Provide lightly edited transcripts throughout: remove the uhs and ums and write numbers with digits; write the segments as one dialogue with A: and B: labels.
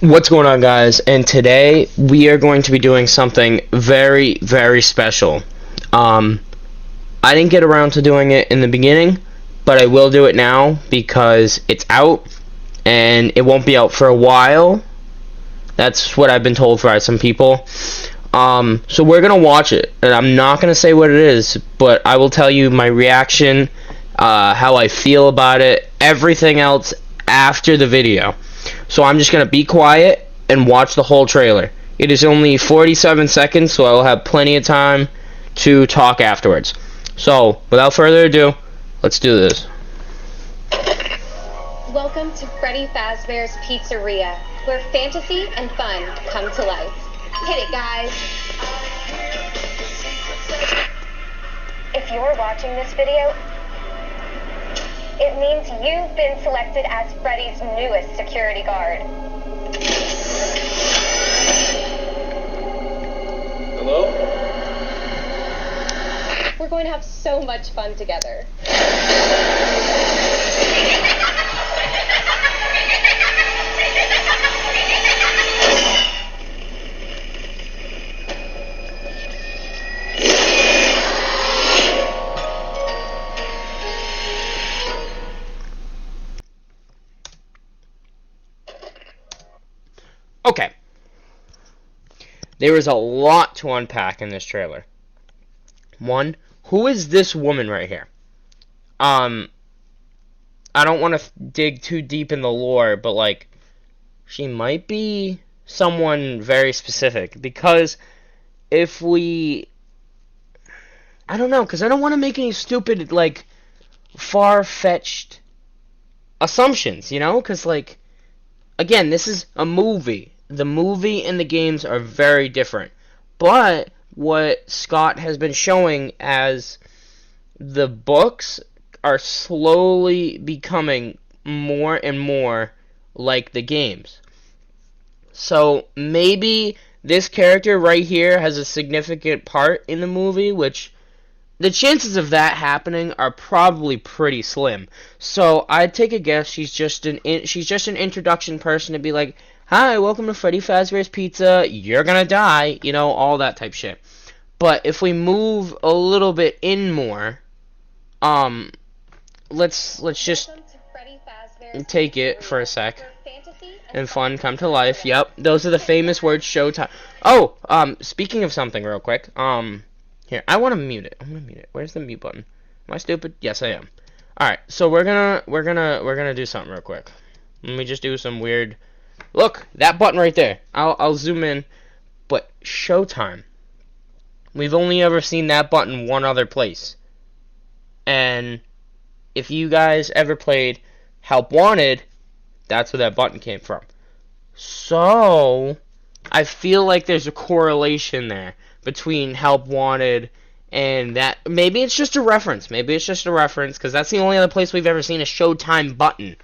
A: What's going on, guys? And today we are going to be doing something very, very special. I didn't get around to doing it in the beginning, but I will do it now because it's out and it won't be out for a while. That's what I've been told by some people. So we're gonna watch it, and I'm not gonna say what it is, but I will tell you my reaction, how I feel about it, everything else after the video. So I'm just going to be quiet and watch the whole trailer. It is only 47 seconds, so I will have plenty of time to talk afterwards. So, without further ado, let's do this.
B: Welcome to Freddy Fazbear's Pizzeria, where fantasy and fun come to life. Hit it, guys. If you're watching this video, it means you've been selected as Freddy's newest security guard.
C: Hello?
B: We're going to have so much fun together.
A: Okay. There is a lot to unpack in this trailer. One, who is this woman right here? I don't want to dig too deep in the lore, but like, she might be someone very specific, because if we, I don't know, because I don't want to make any stupid, like, far-fetched assumptions, you know, because like, again, this is a movie. The movie and the games are very different. But what Scott has been showing as the books are slowly becoming more and more like the games. So maybe this character right here has a significant part in the movie, which the chances of that happening are probably pretty slim. So I'd take a guess she's just an introduction person to be like, "Hi, welcome to Freddy Fazbear's Pizza. You're gonna die," you know, all that type shit. But if we move a little bit in more, let's just take it for a sec. And fun come to life. Yep, those are the famous words. Showtime. Oh, speaking of something, real quick. Here, I want to mute it. I'm gonna mute it. Where's the mute button? Am I stupid? Yes, I am. All right, so we're gonna do something real quick. Let me just do some weird. Look, that button right there. I'll zoom in. But Showtime. We've only ever seen that button one other place. And if you guys ever played Help Wanted, that's where that button came from. So I feel like there's a correlation there between Help Wanted and that. Maybe it's just a reference. Maybe it's just a reference, because that's the only other place we've ever seen a Showtime button.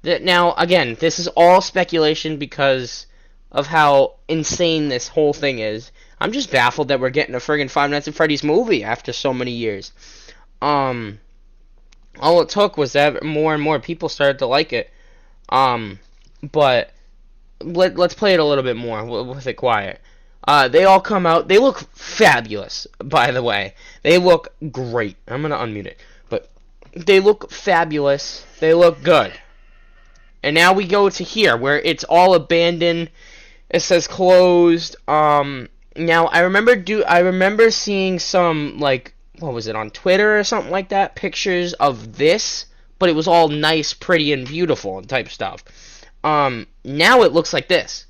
A: Now, again, this is all speculation because of how insane this whole thing is. I'm just baffled that we're getting a friggin' Five Nights at Freddy's movie after so many years. All it took was that more and more people started to like it. But let's play it a little bit more with it quiet. They all come out. They look fabulous, by the way. They look great. I'm going to unmute it. But they look fabulous. They look good. And now we go to here, where it's all abandoned. It says closed. Now I remember seeing some, like, what was it, on Twitter or something like that, pictures of this, but it was all nice, pretty, and beautiful and type stuff. Now it looks like this.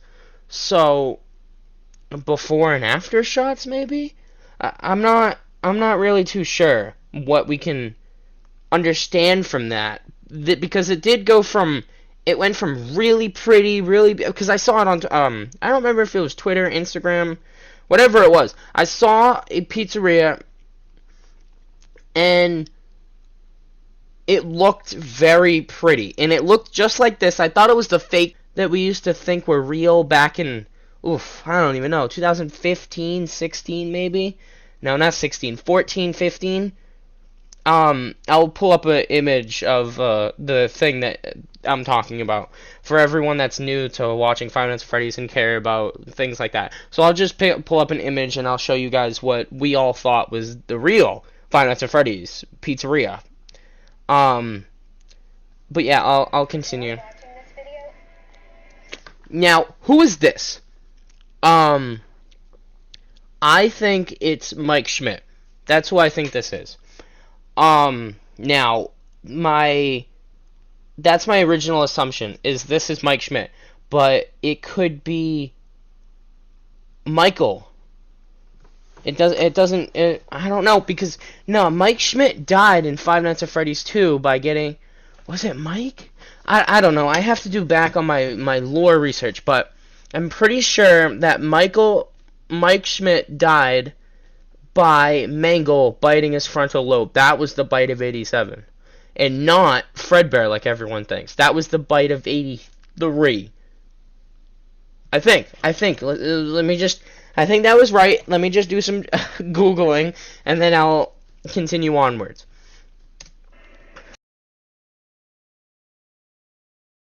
A: So before and after shots, maybe? I'm not really too sure what we can understand from that, because it went from really pretty, really, because I saw it on, I don't remember if it was Twitter, Instagram, whatever it was. I saw a pizzeria, and it looked very pretty, and it looked just like this. I thought it was the fake that we used to think were real back in, I don't even know, 2015, 16 maybe? No, not 16, 14, 15. I'll pull up an image of the thing that I'm talking about for everyone that's new to watching Five Nights at Freddy's and care about things like that. So I'll just pull up an image and I'll show you guys what we all thought was the real Five Nights at Freddy's pizzeria. But yeah, I'll continue. Now, who is this? I think it's Mike Schmidt. That's who I think this is. Now, that's my original assumption, is this is Mike Schmidt. But it could be Michael. I don't know, because, no, Mike Schmidt died in Five Nights at Freddy's 2 by getting, was it Mike? I don't know, I have to do back on my lore research, but I'm pretty sure that Mike Schmidt died by Mangle biting his frontal lobe. That was the bite of 87. And not Fredbear like everyone thinks. That was the bite of 83. I think. Let me just... I think that was right. Let me just do some Googling, and then I'll continue onwards.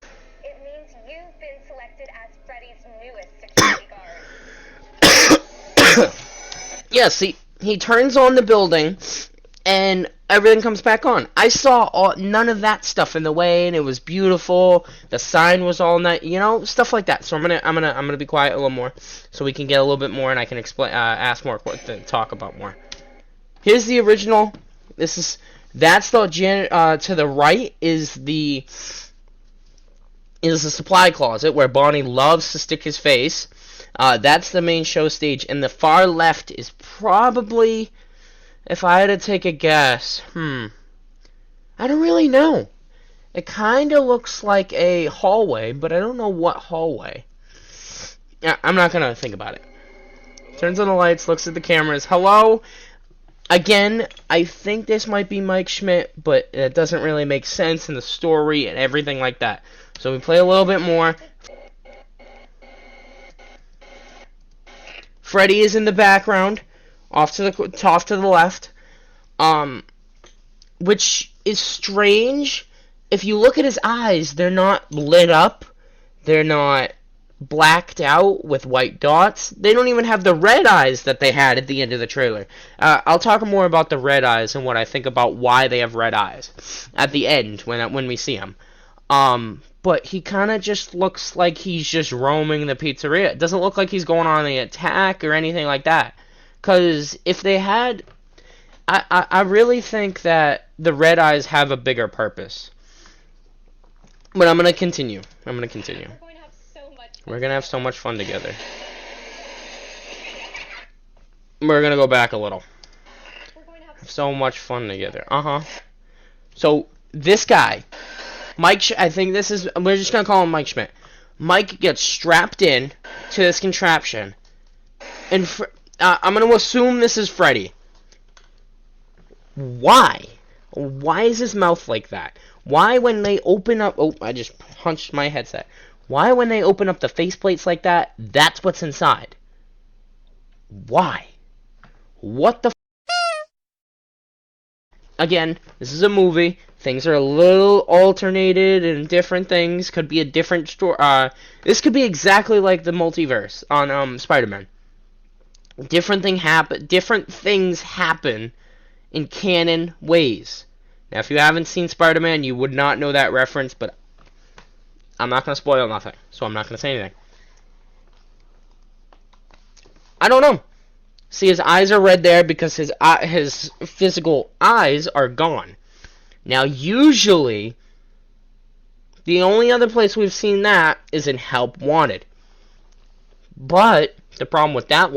B: It means you've been selected as Freddy's newest security guard.
A: Yeah, see, he turns on the building, and everything comes back on. I saw none of that stuff in the way, and it was beautiful. The sign was all nice, stuff like that. So I'm gonna be quiet a little more, so we can get a little bit more, and I can explain, ask more, talk about more. Here's the original. That's the to the right is the supply closet where Bonnie loves to stick his face. That's the main show stage, and the far left is probably, if I had to take a guess, I don't really know. It kind of looks like a hallway, but I don't know what hallway. I'm not going to think about it. Turns on the lights, looks at the cameras. Hello? Again, I think this might be Mike Schmidt, but it doesn't really make sense in the story and everything like that. So we play a little bit more. Freddy is in the background, off to the left, which is strange. If you look at his eyes, they're not lit up, they're not blacked out with white dots. They don't even have the red eyes that they had at the end of the trailer. I'll talk more about the red eyes and what I think about why they have red eyes at the end when we see him. But he kind of just looks like he's just roaming the pizzeria. It doesn't look like he's going on the attack or anything like that. Because if they had... I really think that the red eyes have a bigger purpose. But I'm going to continue. We're going to have so much fun together. We're going to go back a little. Have so much fun together. So, this guy... Mike, I think this is, we're just going to call him Mike Schmidt. Mike gets strapped in to this contraption. And I'm going to assume this is Freddy. Why? Why is his mouth like that? Why when they open up, oh, I just punched my headset. Why when they open up the faceplates like that, that's what's inside? Why? What the Again, this is a movie. Things are a little alternated and different things. Could be a different story. This could be exactly like the multiverse on Spider-Man. Different things happen in canon ways. Now, if you haven't seen Spider-Man, you would not know that reference, but I'm not going to spoil nothing, so I'm not going to say anything. I don't know. See, his eyes are red there because his physical eyes are gone. Now, usually, the only other place we've seen that is in Help Wanted. But the problem with that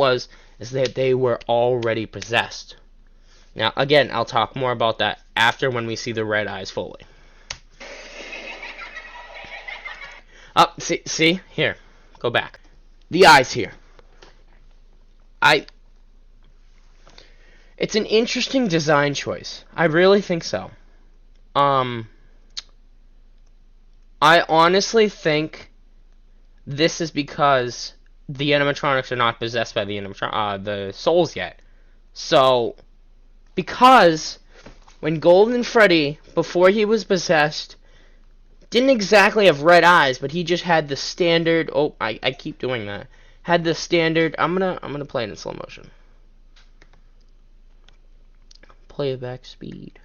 A: is that they were already possessed. Now, again, I'll talk more about that after when we see the red eyes fully. Oh, see? Here. Go back. The eyes here. It's an interesting design choice. I really think so. I honestly think this is because the animatronics are not possessed by the souls yet. So, because when Golden Freddy, before he was possessed, didn't exactly have red eyes, but he just had the standard. Oh, I keep doing that. Had the standard. I'm gonna play it in slow motion. Playback speed.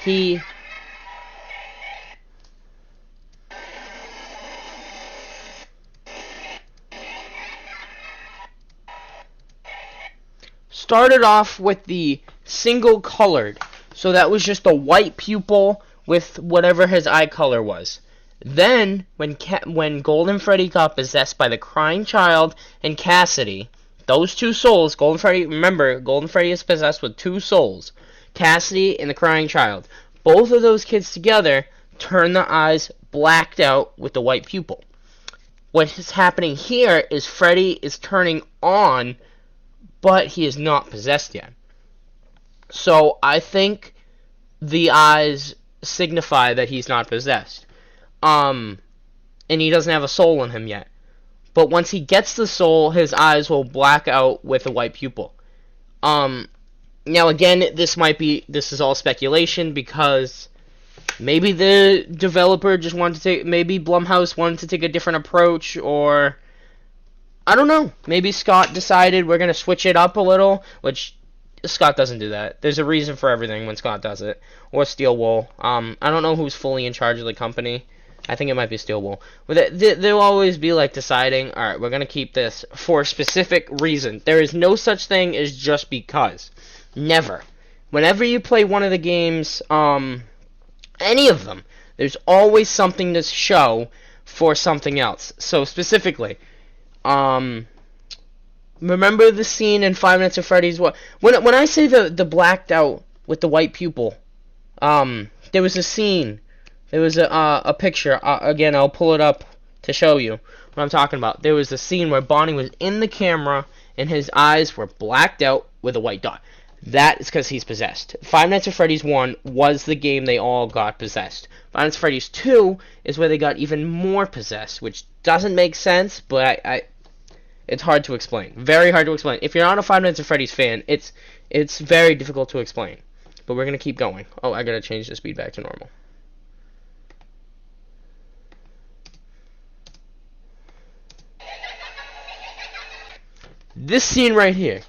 A: He started off with the single colored, so that was just a white pupil with whatever his eye color was. Then, when Golden Freddy got possessed by the crying child and Cassidy, those two souls, Golden Freddy, remember, Golden Freddy is possessed with two souls, Cassidy and the crying child. Both of those kids together turn the eyes blacked out with the white pupil. What is happening here is Freddy is turning on, but he is not possessed yet. So I think the eyes signify that he's not possessed. And he doesn't have a soul in him yet. But once he gets the soul, his eyes will black out with a white pupil. Now again, this is all speculation because maybe the developer just wanted to take, maybe Blumhouse wanted to take a different approach, or I don't know. Maybe Scott decided we're going to switch it up a little, which Scott doesn't do that. There's a reason for everything when Scott does it. Or Steel Wool. I don't know who's fully in charge of the company. I think it might be Steel Wool. But they'll always be like deciding, alright, we're going to keep this for a specific reason. There is no such thing as just because. Never. Whenever you play one of the games, any of them, there's always something to show for something else. So specifically, remember the scene in Five Nights at Freddy's? When I say the blacked out with the white pupil, there was a scene. There was a picture. Again, I'll pull it up to show you what I'm talking about. There was a scene where Bonnie was in the camera and his eyes were blacked out with a white dot. That is because he's possessed. Five Nights at Freddy's 1 was the game they all got possessed. Five Nights at Freddy's 2 is where they got even more possessed, which doesn't make sense, but it's hard to explain. Very hard to explain. If you're not a Five Nights at Freddy's fan, it's very difficult to explain. But we're going to keep going. Oh, I got to change the speed back to normal. This scene right here.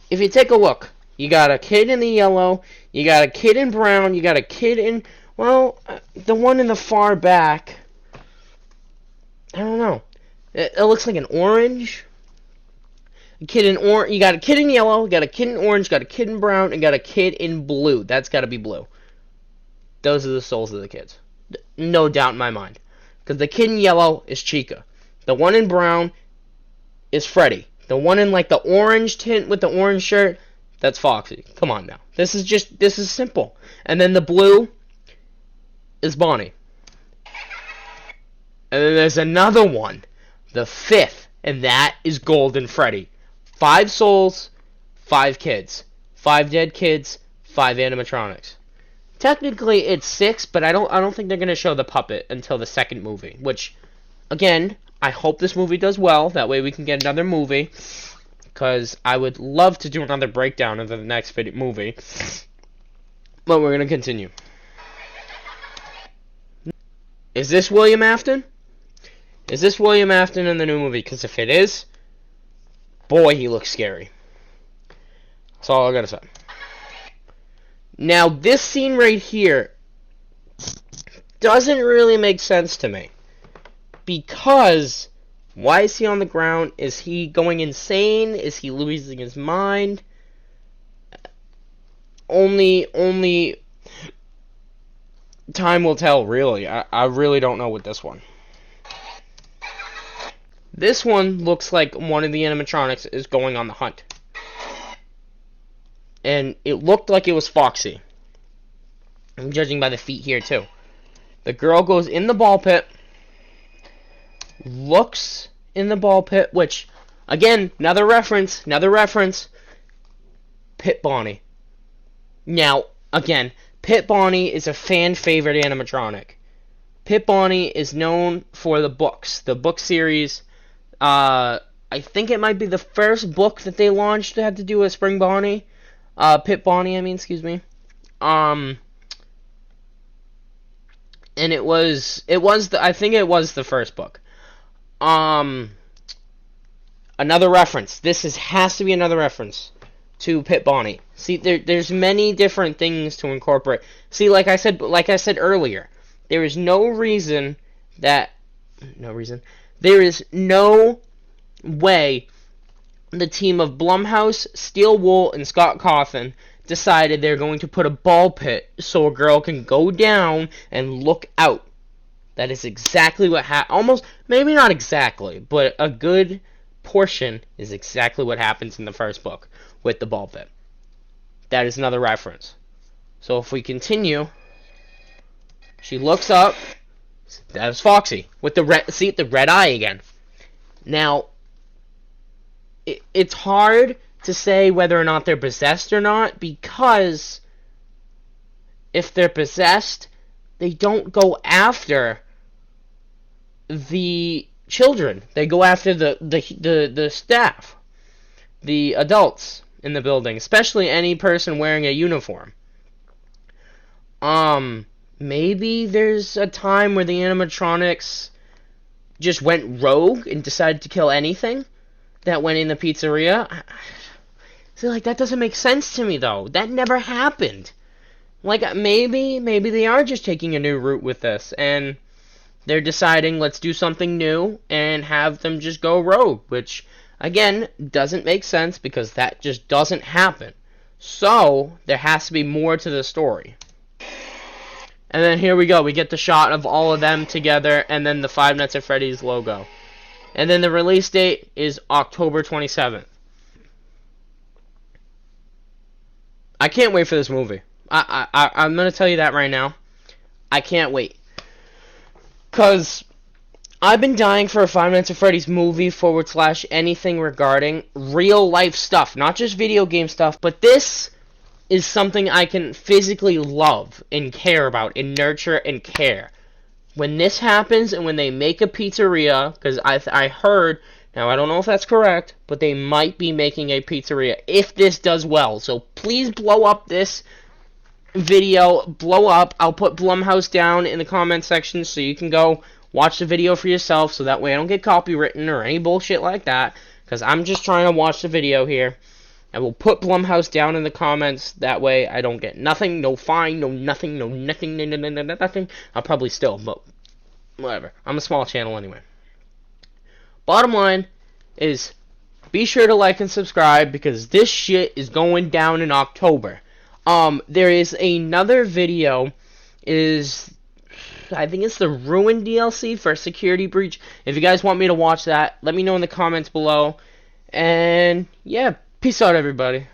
A: If you take a look, you got a kid in the yellow, you got a kid in brown, you got a kid in, well, the one in the far back, I don't know. It looks like an orange. You got a kid in yellow, you got a kid in orange, got a kid in brown, and got a kid in blue. That's got to be blue. Those are the souls of the kids. No doubt in my mind. Because the kid in yellow is Chica. The one in brown is Freddy. The one in like the orange tint with the orange shirt, that's Foxy. Come on now. This is simple. And then the blue is Bonnie. And then there's another one, the fifth, and that is Golden Freddy. 5 souls, 5 kids. 5 dead kids, 5 animatronics. Technically it's 6, but I don't think they're gonna show the puppet until the second movie, which again, I hope this movie does well. That way we can get another movie. Because I would love to do another breakdown of the next movie. But we're going to continue. Is this William Afton? Is this William Afton in the new movie? Because if it is, boy, he looks scary. That's all I got to say. Now, this scene right here doesn't really make sense to me. Because, why is he on the ground? Is he going insane? Is he losing his mind? Only time will tell, really. I really don't know with this one. This one looks like one of the animatronics is going on the hunt. And it looked like it was Foxy. I'm judging by the feet here, too. The girl goes in the ball pit. Looks in the ball pit, which, again, another reference, Pit Bonnie. Now, again, Pit Bonnie is a fan favorite animatronic. Pit Bonnie is known for the books, the book series. I I think it might be the first book that they launched that had to do with Spring Bonnie. Pit Bonnie, excuse me. And I think it was the first book. Another reference. Has to be another reference to Pit Bonnie. See, there's many different things to incorporate. See, like I said earlier, there is no reason. There is no way the team of Blumhouse, Steel Wool, and Scott Cawthon decided they're going to put a ball pit so a girl can go down and look out. That is exactly what almost, maybe not exactly, but a good portion is exactly what happens in the first book with the ball pit. That is another reference. So if we continue, she looks up. That is Foxy with the red eye again. Now, it's hard to say whether or not they're possessed or not, because if they're possessed, they don't go after the children. They go after the staff, the adults in the building, especially any person wearing a uniform. Maybe there's a time where the animatronics just went rogue and decided to kill anything that went in the pizzeria. See, like, that doesn't make sense to me, though. That never happened. Like, maybe they are just taking a new route with this, and they're deciding, let's do something new and have them just go rogue, which, again, doesn't make sense because that just doesn't happen. So, there has to be more to the story. And then here we go. We get the shot of all of them together, and then the Five Nights at Freddy's logo. And then the release date is October 27th. I can't wait for this movie. I'm going to tell you that right now. I can't wait. Because I've been dying for a Five Nights at Freddy's movie / anything regarding real life stuff. Not just video game stuff, but this is something I can physically love and care about and nurture and care. When this happens and when they make a pizzeria, because I heard, now I don't know if that's correct, but they might be making a pizzeria if this does well. So please blow up this video, blow up. I'll put Blumhouse down in the comment section so you can go watch the video for yourself, so that way I don't get copywritten or any bullshit like that, because I'm just trying to watch the video here. I will put Blumhouse down in the comments. That way I don't get nothing, no fine, no nothing, no nothing, nothing. I'll probably still, but whatever. I'm a small channel anyway. Bottom line is, be sure to like and subscribe because this shit is going down in October. There is another video. I think it's the Ruin DLC for Security Breach. If you guys want me to watch that, let me know in the comments below. And yeah. Peace out, everybody.